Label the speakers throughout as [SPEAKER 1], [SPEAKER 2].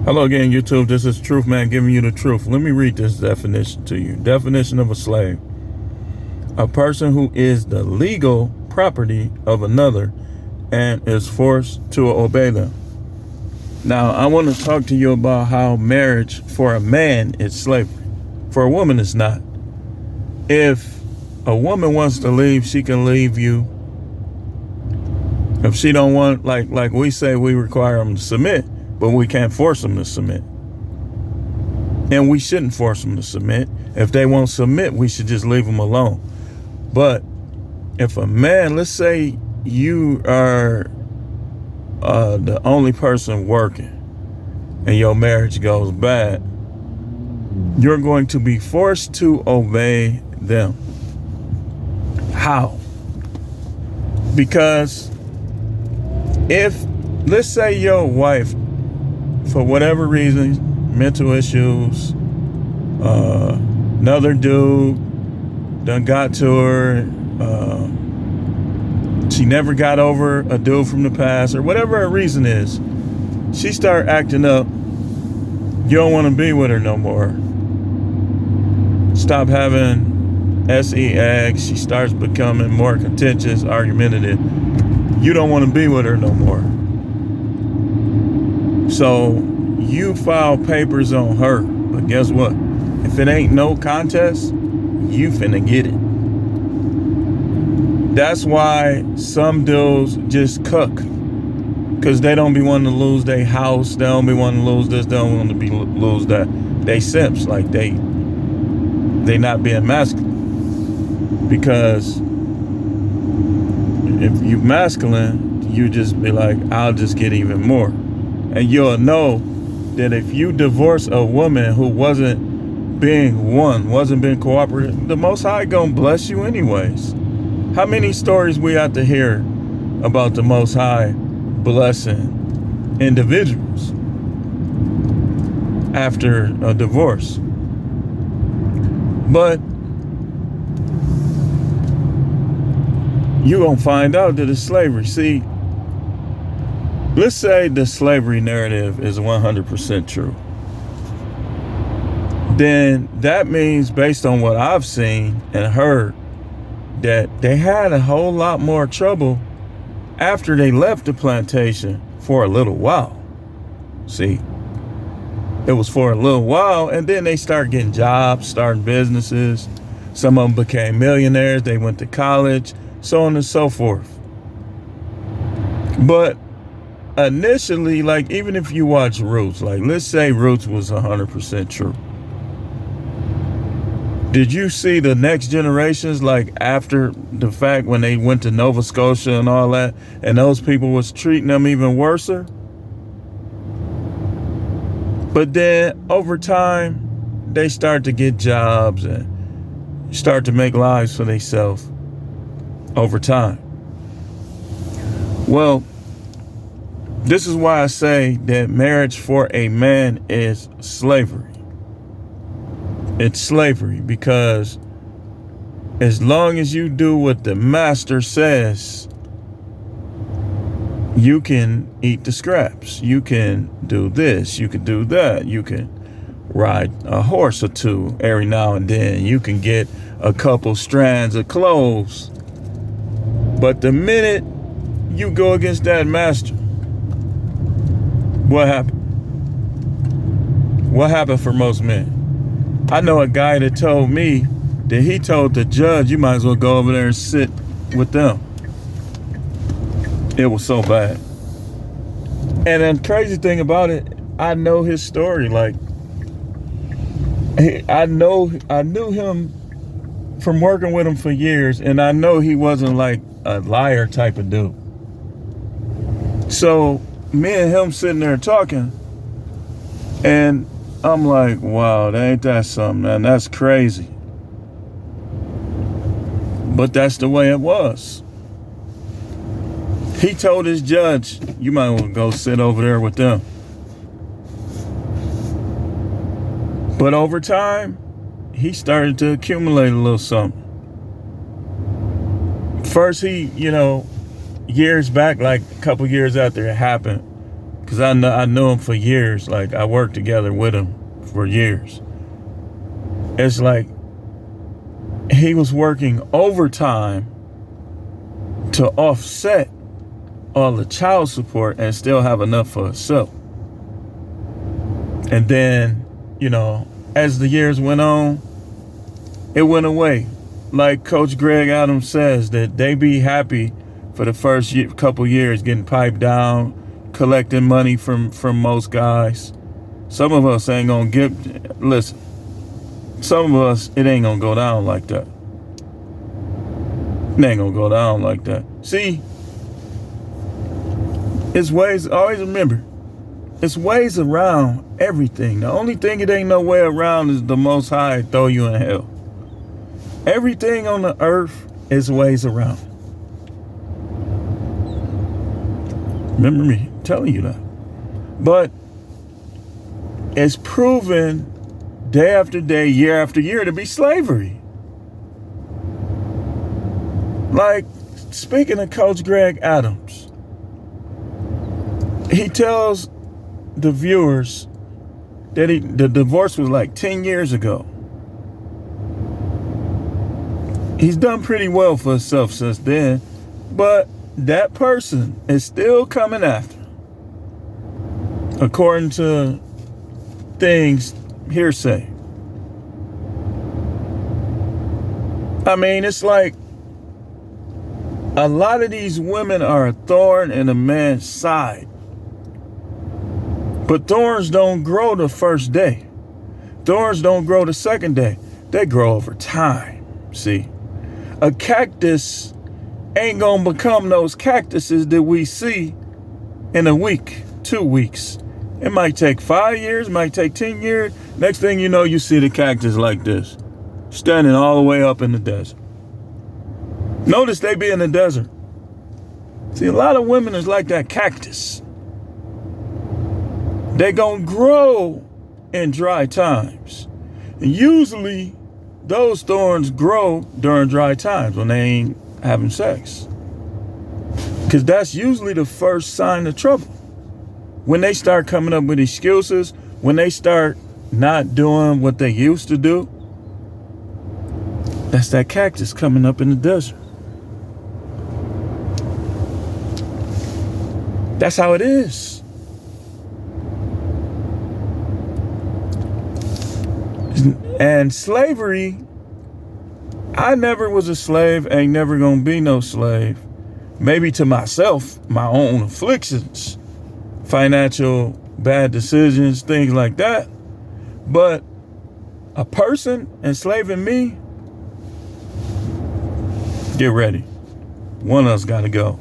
[SPEAKER 1] Hello again, YouTube. This is Truth Man giving you the truth. Let me read this definition to you. Definition of a slave: a person who is the legal property of another and is forced to obey them. Now, I want to talk to you about how marriage for a man is slavery. For a woman, it's not. If a woman wants to leave, she can leave you. If she don't want, like we say, we require them to submit, but we can't force them to submit. And we shouldn't force them to submit. If they won't submit, we should just leave them alone. But if a man, let's say you are the only person working and your marriage goes bad, you're going to be forced to obey them. How? Because if, let's say your wife, for whatever reason, mental issues, another dude done got to her, she never got over a dude from the past, or whatever her reason is, she start acting up, you don't want to be with her no more. Stop having sex, she starts becoming more contentious, argumentative. You don't want to be with her no more. So you file papers on her, but guess what? If it ain't no contest, you finna get it. That's why some dudes just cook, because they don't be wanting to lose their house, they don't be wanting to lose this, they don't want to lose that. They simps, like they not being masculine. Because if you masculine, you just be like, I'll just get even more. And you'll know that if you divorce a woman who wasn't being cooperative, the Most High gonna bless you anyways. How many stories we have to hear about the Most High blessing individuals after a divorce? But you gonna find out that it's slavery. See, let's say the slavery narrative is 100% true. Then that means, based on what I've seen and heard, that they had a whole lot more trouble after they left the plantation for a little while. See, it was for a little while, and then they started getting jobs, starting businesses. Some of them became millionaires. They went to college, so on and so forth. But initially, like, even if you watch Roots, like, let's say Roots was 100% true. Did you see the next generations, like, after the fact, when they went to Nova Scotia and all that, and those people was treating them even worse? But then over time, they start to get jobs and start to make lives for themselves over time. Well, this is why I say that marriage for a man is slavery. It's slavery, because as long as you do what the master says, you can eat the scraps. You can do this. You can do that. You can ride a horse or two every now and then. You can get a couple strands of clothes. But the minute you go against that master, what happened? What happened for most men? I know a guy that told me that he told the judge, you might as well go over there and sit with them. It was so bad. And the crazy thing about it, I know his story. Like, I knew him from working with him for years, and I know he wasn't like a liar type of dude. So me and him sitting there talking, and I'm like, wow, ain't that something, man? That's crazy. But that's the way it was. He told his judge, you might want to go sit over there with them. But over time, he started to accumulate a little something. First, he, years back, like a couple years after it happened, because I know him for years. Like, I worked together with him for years. It's like he was working overtime to offset all the child support and still have enough for himself. And then, as the years went on, it went away. Like Coach Greg Adams says, that they be happy for the first couple years getting piped down, collecting money from most guys. Some of us ain't gonna listen, some of us, it ain't gonna go down like that. It ain't gonna go down like that. See, it's ways, always remember, it's ways around everything. The only thing it ain't no way around is the Most High throw you in hell. Everything on the earth is ways around. Remember me telling you that. But it's proven day after day, year after year to be slavery. Like, speaking of Coach Greg Adams, he tells the viewers that the divorce was like 10 years ago. He's done pretty well for himself since then, but that person is still coming after him. According to things, hearsay. I mean, it's like a lot of these women are a thorn in a man's side. But thorns don't grow the first day. Thorns don't grow the second day. They grow over time, see? A cactus ain't gonna become those cactuses that we see in a week, 2 weeks. It might take 5 years, might take 10 years. Next thing you know, you see the cactus like this, standing all the way up in the desert. Notice they be in the desert. See, a lot of women is like that cactus. They gonna grow in dry times. And usually, those thorns grow during dry times when they ain't having sex. Because that's usually the first sign of trouble. When they start coming up with excuses, when they start not doing what they used to do, that's that cactus coming up in the desert. That's how it is. And slavery, I never was a slave, ain't never gonna be no slave. Maybe to myself, my own afflictions, financial bad decisions, things like that. But a person enslaving me, get ready. One of us gotta go.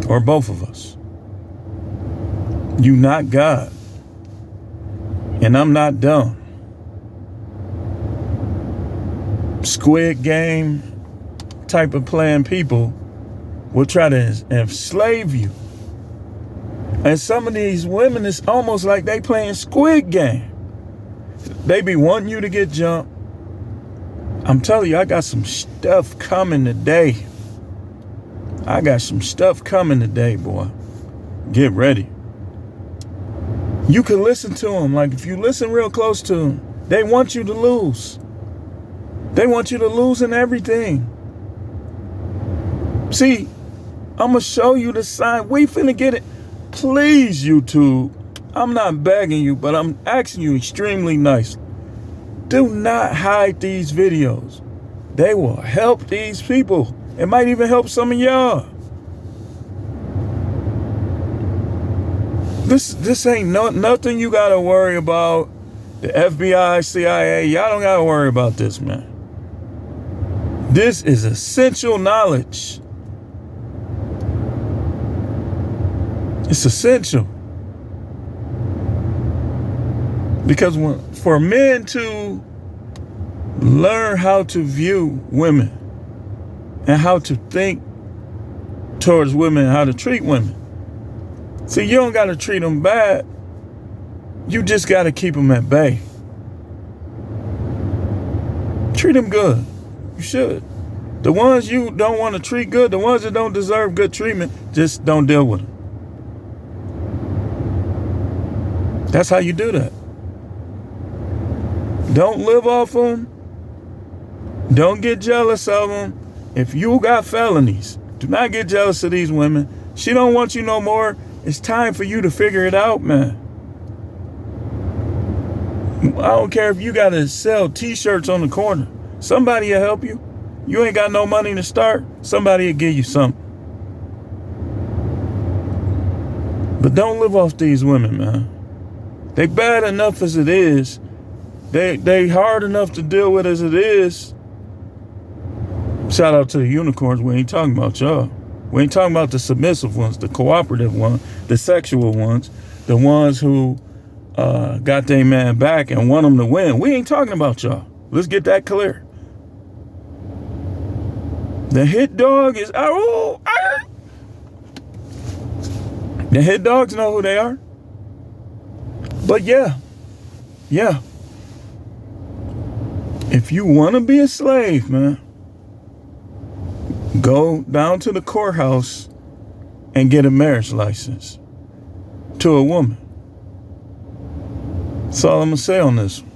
[SPEAKER 1] Or both of us. You not God. And I'm not dumb. Squid Game type of playing people will try to enslave you. And some of these women, it's almost like they playing Squid Game. They be wanting you to get jumped. I'm telling you, I got some stuff coming today. I got some stuff coming today, boy. Get ready. You can listen to them. Like, if you listen real close to them, they want you to lose. They want you to lose in everything. See, I'm going to show you the sign. We finna get it. Please, YouTube, I'm not begging you, but I'm asking you extremely nice. Do not hide these videos. They will help these people. It might even help some of y'all. This ain't nothing you gotta worry about. The FBI, CIA, y'all don't gotta worry about this, man. This is essential knowledge. It's essential. Because for men to learn how to view women and how to think towards women, how to treat women. See, you don't got to treat them bad. You just got to keep them at bay. Treat them good. You should. The ones you don't want to treat good, the ones that don't deserve good treatment, just don't deal with them. That's how you do that. Don't live off them. Don't get jealous of them. If you got felonies, do not get jealous of these women. She don't want you no more. It's time for you to figure it out, man. I don't care if you got to sell t-shirts on the corner. Somebody will help you. You ain't got no money to start. Somebody will give you something. But don't live off these women, man. They bad enough as it is. They hard enough to deal with as it is. Shout out to the unicorns. We ain't talking about y'all. We ain't talking about the submissive ones, the cooperative ones, the sexual ones, the ones who got their man back and want them to win. We ain't talking about y'all. Let's get that clear. The hit dog is the hit dogs know who they are. But yeah. If you want to be a slave, man, go down to the courthouse and get a marriage license to a woman. That's all I'm going to say on this one.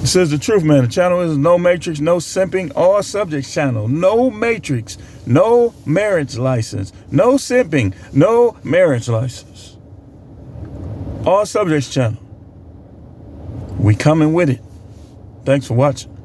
[SPEAKER 1] It says the truth, man. The channel is no matrix, no simping, all subjects channel. No matrix, no marriage license. No simping, no marriage license. All subjects channel. We coming with it. Thanks for watching.